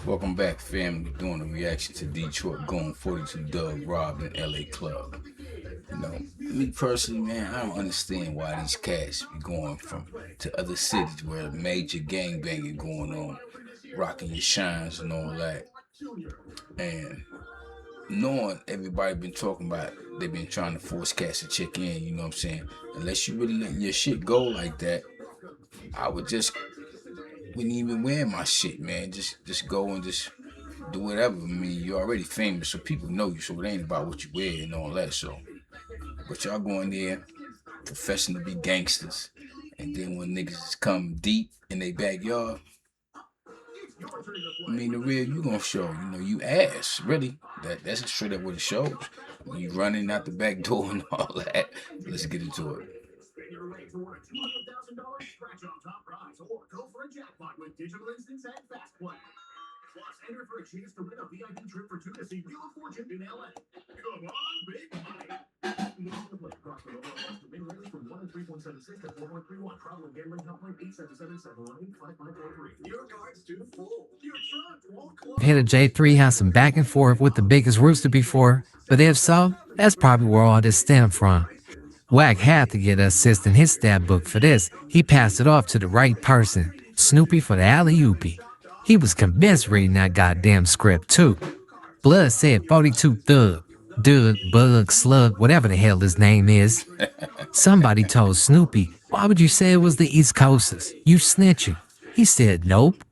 Welcome back, family. Doing a reaction to Detroit going 42 Dugg robbed in LA club. Me personally, man, I don't understand why these cats be going from to other cities where major gang banging going on, rocking your shines and all that. And knowing everybody been talking about, they've been trying to force cats to check in, you know what I'm saying? Unless you really letting your shit go like that, I would just wouldn't even wear my shit, man. Just go and just do whatever. I mean, you're already famous, so people know you, so it ain't about what you wear and all that. So, but y'all go in there professing to be gangsters, and then when niggas come deep in their backyard, I mean, the real you gonna show, you ass, really. That's straight up what it shows. When you running out the back door and all that. Let's get into it. Hitter J3 has some back and forth with the biggest rooster before, but if so, that's probably where all this stemmed from. Wack had to get an assist in his stat book for this. He passed it off to the right person, Snoopy for the alley-oopy. He was convinced reading that goddamn script too. Blood said 42 Thug, Dugg, Bug, Slug, whatever the hell his name is. Somebody told Snoopy, why would you say it was the East Coasters? You snitching. He said nope.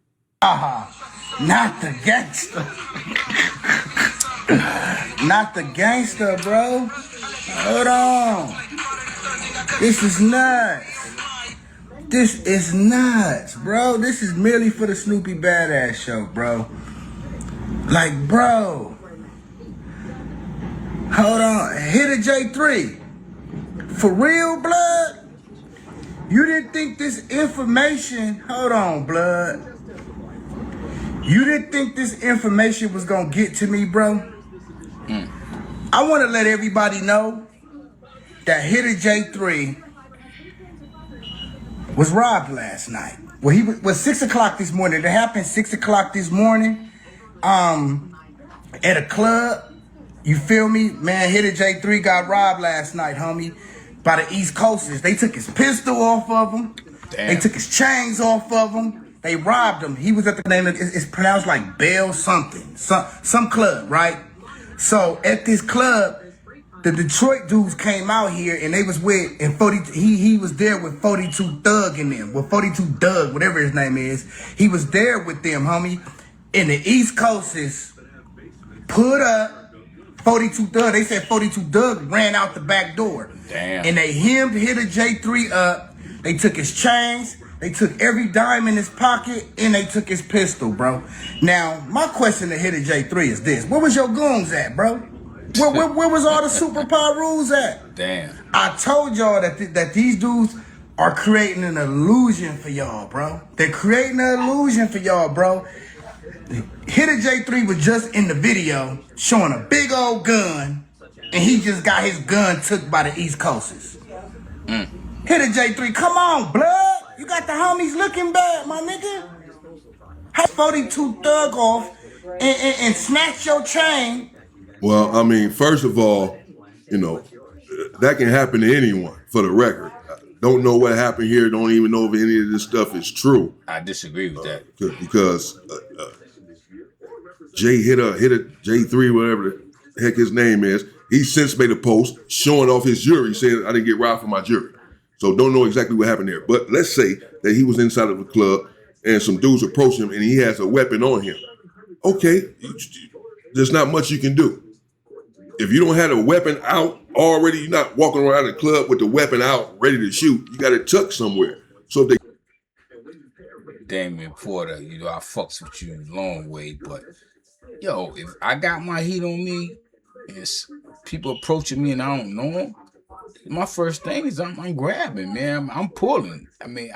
Not the gangster. Not the gangster, bro. Hold on. This is nuts. This is nuts, bro. This is merely for the Snoopy Badass show, bro. Like, bro. Hold on. Hit a J3. For real, blood? You didn't think this information... Hold on, blood. You didn't think this information was gonna get to me, bro? I want to let everybody know that Hitter J3 was robbed last night. Well, he was 6 o'clock this morning. It happened 6 o'clock this morning at a club. You feel me? Man, Hitter J3 got robbed last night, homie, by the East Coasters. They took his pistol off of him. Damn. They took his chains off of him. They robbed him. He was at the name of, it's pronounced like Bell something. Some club, right? So at this club, the Detroit dudes came out here and they was with, and he was there with 42 Thug in them, with 42 Dugg, whatever his name is. He was there with them, homie. And the East Coasters put up 42 Thug. They said 42 Dugg ran out the back door. Damn. And they hemmed Hitter J3 up. They took his chains. They took every dime in his pocket, and they took his pistol, bro. Now, my question to Hitter J3 is this. Where was your goons at, bro? Where was all the superpower rules at? Damn. I told y'all that these dudes are creating an illusion for y'all, bro. They're creating an illusion for y'all, bro. Hitter J3 was just in the video showing a big old gun, and he just got his gun took by the East Coasters. Hitter J3, come on, blood. You got the homies looking bad, my nigga. Have 42 Thug off and snatch your chain. Well, I mean, first of all, that can happen to anyone, for the record. Don't know what happened here. Don't even know if any of this stuff is true. I disagree with that. Because Jay hit a J3, whatever the heck his name is. He since made a post showing off his jury, saying I didn't get robbed for my jury. So don't know exactly what happened there. But let's say that he was inside of a club and some dudes approach him and he has a weapon on him. Okay, there's not much you can do. If you don't have a weapon out already, you're not walking around the club with the weapon out, ready to shoot. You got it tucked somewhere. So they... Damian Porter, I fucks with you a long way, but yo, if I got my heat on me and people approaching me and I don't know them, my first thing is I'm grabbing, man. I'm pulling. I mean,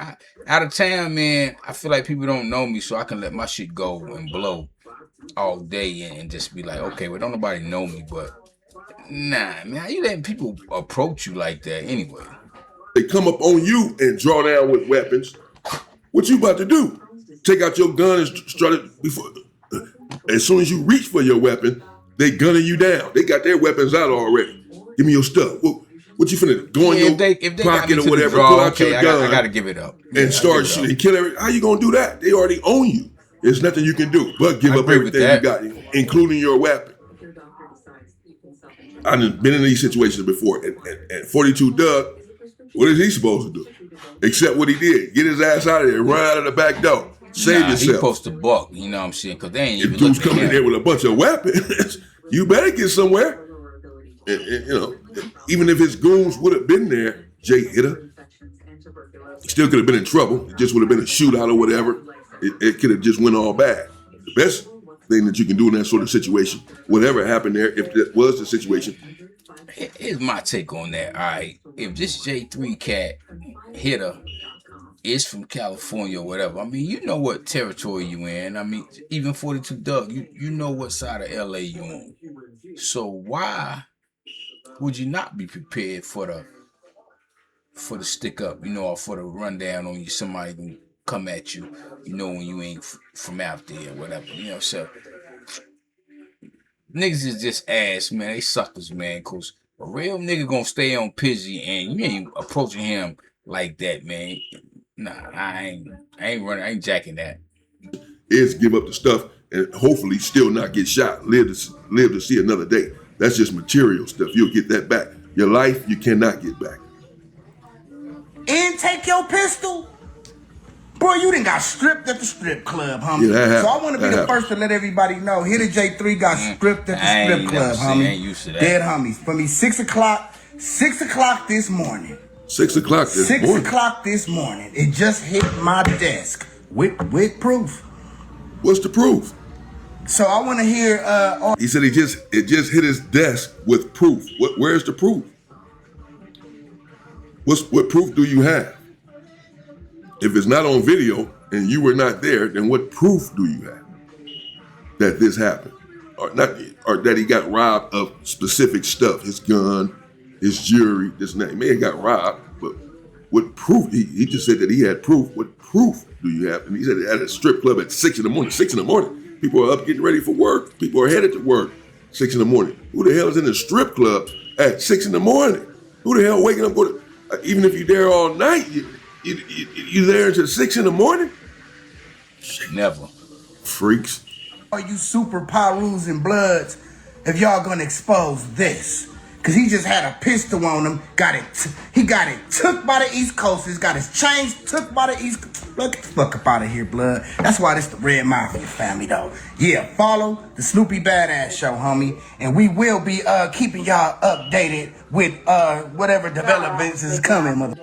out of town, man, I feel like people don't know me, so I can let my shit go and blow all day and just be like, okay, well, don't nobody know me, but nah, man, how you letting people approach you like that anyway? They come up on you and draw down with weapons. What you about to do? Take out your gun and start it before? As soon as you reach for your weapon, they gunning you down. They got their weapons out already. Give me your stuff. What you finna go in your pocket or whatever? Pull out your gun. I gotta give it up. And start shooting and kill every. How you gonna do that? They already own you. There's nothing you can do but give up everything you got, including your weapon. I've been in these situations before. And 42 Dugg, what is he supposed to do? Except what he did. Get his ass out of there and run out of the back door. Save yourself. He supposed to buck, you know what I'm saying? Because they ain't even if dude's coming in there with a bunch of weapons, you better get somewhere. And, you know, even if his goons would have been there, Jay hit her. He still could have been in trouble. It just would have been a shootout or whatever. It could have just went all bad. The best thing that you can do in that sort of situation, whatever happened there, if that was the situation. Here's my take on that. All right, if this J3 cat hit her is from California or whatever, I mean, you know what territory you in. I mean, even 42 Dugg, you know what side of LA you on. So why would you not be prepared for the stick up, you know, or for the rundown on you? Somebody can come at you, you know, when you ain't from out there or whatever, you know. So niggas is just ass, man. They suckers, man. Cause a real nigga gonna stay on Pizzy, and you ain't approaching him like that, man. Nah, I ain't running. I ain't jacking that. Is give up the stuff and hopefully still not get shot. Live to see another day. That's just material stuff. You'll get that back. Your life, you cannot get back. And take your pistol. Bro, you done got stripped at the strip club, homie. Yeah, so I want to be the first to let everybody know. Hitter J3 got stripped at the strip club, homie. I ain't used to that. Dead homies. For me, 6 o'clock this morning. 6 o'clock this morning? 6 o'clock this morning. It just hit my desk with proof. What's the proof? So I want to hear... He said it just hit his desk with proof. Where's the proof? What proof do you have? If it's not on video and you were not there, then what proof do you have that this happened? Or that he got robbed of specific stuff, his gun, his jewelry, this and that. He may have got robbed, but what proof? He just said that he had proof. What proof do you have? And he said at a strip club at 6 in the morning. 6 in the morning. People are up getting ready for work. People are headed to work 6 in the morning. Who the hell is in the strip club at 6 in the morning? Who the hell waking up going to, even if you're there all night, you there until 6 in the morning? Never. Freaks. Are you super Pyrus and Bloods if y'all gonna expose this? Cause he just had a pistol on him, he got it took by the East Coasters, got his chains took by the East Coast. Look, get the fuck up out of here, blood. That's why this the Red Mafia family, though. Yeah, follow the Snoopy Badass Show, homie. And we will be keeping y'all updated with whatever developments is coming, mother.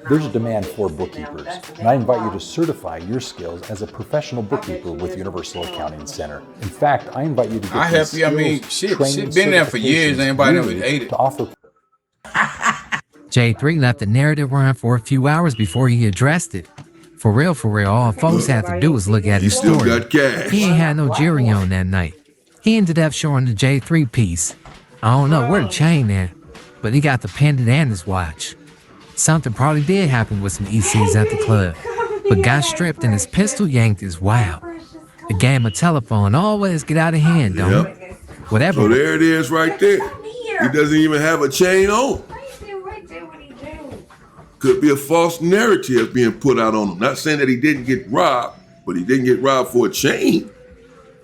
There's a demand for bookkeepers, and I invite you to certify your skills as a professional bookkeeper with Universal Accounting Center. In fact, I invite you to get these skills, I mean, shit been there for years. Anybody ever ate it? To offer. J3 let the narrative run for a few hours before he addressed it. For real, all folks had to do was look at his still story. got cash. He ain't had no jewelry on that night. He ended up showing the J3 piece. I don't know where the chain at, but he got the pendant and his watch. Something probably did happen with some ECs at the club, but got stripped and his pistol yanked is wild. The game of telephone always get out of hand, don't it? Whatever. So there it is right there. He doesn't even have a chain on. Could be a false narrative being put out on him. Not saying that he didn't get robbed, but he didn't get robbed for a chain.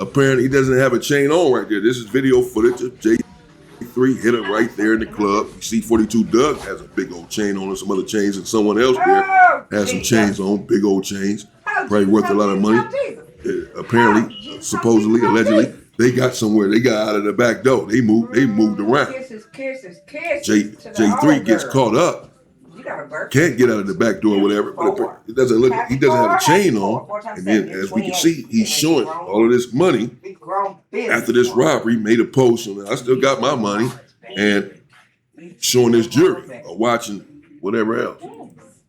Apparently he doesn't have a chain on right there. This is video footage of J3 hit her right there in the club. You see 42 Dugg has a big old chain on and some other chains, and someone else there has some chains on, big old chains, probably worth a lot of money. Apparently, supposedly, allegedly, they got somewhere. They got out of the back door. They moved around. J3 gets caught up. Can't get out of the back door or whatever, but it doesn't look. He doesn't have a chain on, and then as we can see, he's showing all of this money after this robbery. Made a post, and I still got my money, and showing his jewelry or watching whatever else.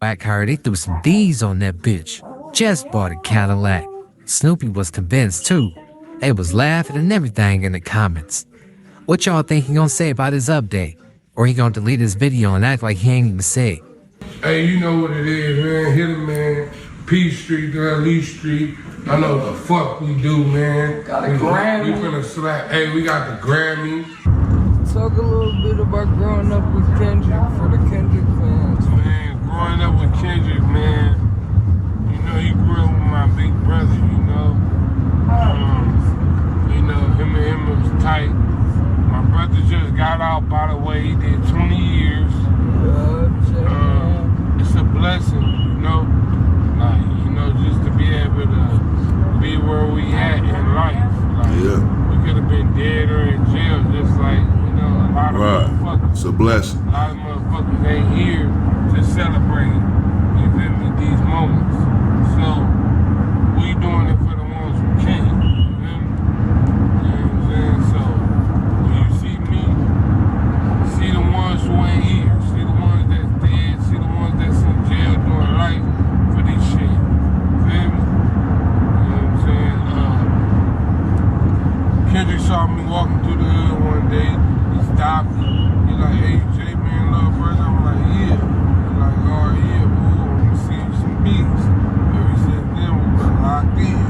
Wack heard they threw some D's on that bitch. Just bought a Cadillac. Snoopy was convinced too. They was laughing and everything in the comments. What y'all think he gonna say about his update? Or he gonna delete his video and act like he ain't even say it? Hey, you know what it is, man. Hit him, man. Street to Lee Street. I know what the fuck we do, man. Got a Grammy. We finna slap. Hey, we got the Grammy. Talk a little bit about growing up with Kendrick for the Kendrick fans. Man, growing up with Kendrick, man. You know, he grew up with my big brother, you know. Him and him was tight. My brother just got out, by the way. He did 20 years. It's a blessing, you know. Like, you know, just to be able to be where we at in life. Like, we could have been dead or in jail, just like, you know, a lot of motherfuckers. It's a blessing. A lot of motherfuckers ain't here to celebrate, you feel me, these moments. So, we doing it for the ones who can't, you feel me? You know what I'm saying? So, when you see me, see the ones who ain't here, see the ones that's dead, see the ones that's in jail doing life for this shit. Feel me? You know what I'm saying? Kendrick saw me walking through the hood one day. He stopped me. He like, hey, J, man, little brother. I'm like, yeah. He like, oh, yeah, boo, I'm gonna see you some beats. Ever since then, we been locked in.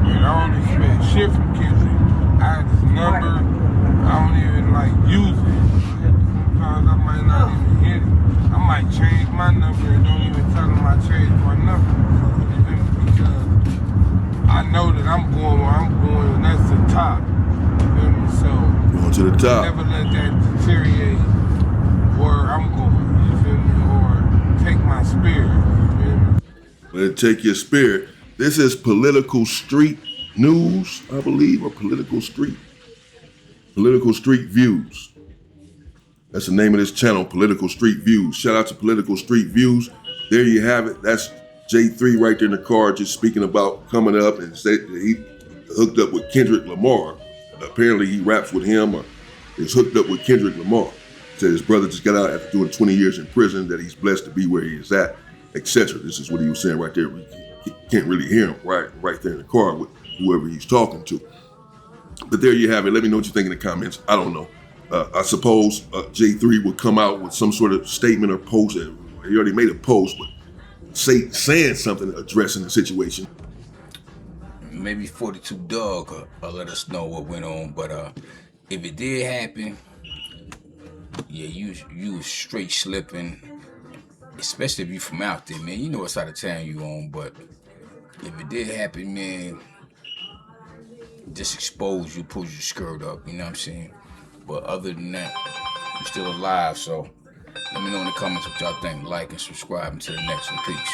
And I don't expect shit from Kendrick. I had his number. I don't even like use it. Sometimes I might not even hit it. I might change my number and don't even tell him I changed my number. Because I know that I'm going where I'm going, and that's the top. So going to the top. Never let that deteriorate where I'm going, you feel me? Or take my spirit, you feel me? Let it take your spirit. This is Political Street News, I believe, or Political Street Views. That's the name of this channel, Political Street Views. Shout out to Political Street Views. There you have it. That's J3 right there in the car, just speaking about coming up and said that he hooked up with Kendrick Lamar. Apparently he raps with him or is hooked up with Kendrick Lamar. Said his brother just got out after doing 20 years in prison, that he's blessed to be where he is at, etc. This is what he was saying right there. We can't really hear him right there in the car with whoever he's talking to. But there you have it. Let me know what you think in the comments. I don't know. I suppose J3 would come out with some sort of statement or post. He already made a post, but saying something addressing the situation. Maybe 42 Dugg let us know what went on. But if it did happen, yeah, you was straight slipping. Especially if you from out there, man. You know what side of town you on. But if it did happen, man, just expose you, pull your skirt up. You know what I'm saying? But other than that, you're still alive. So let me know in the comments what y'all think. Like and subscribe until the next one. Peace.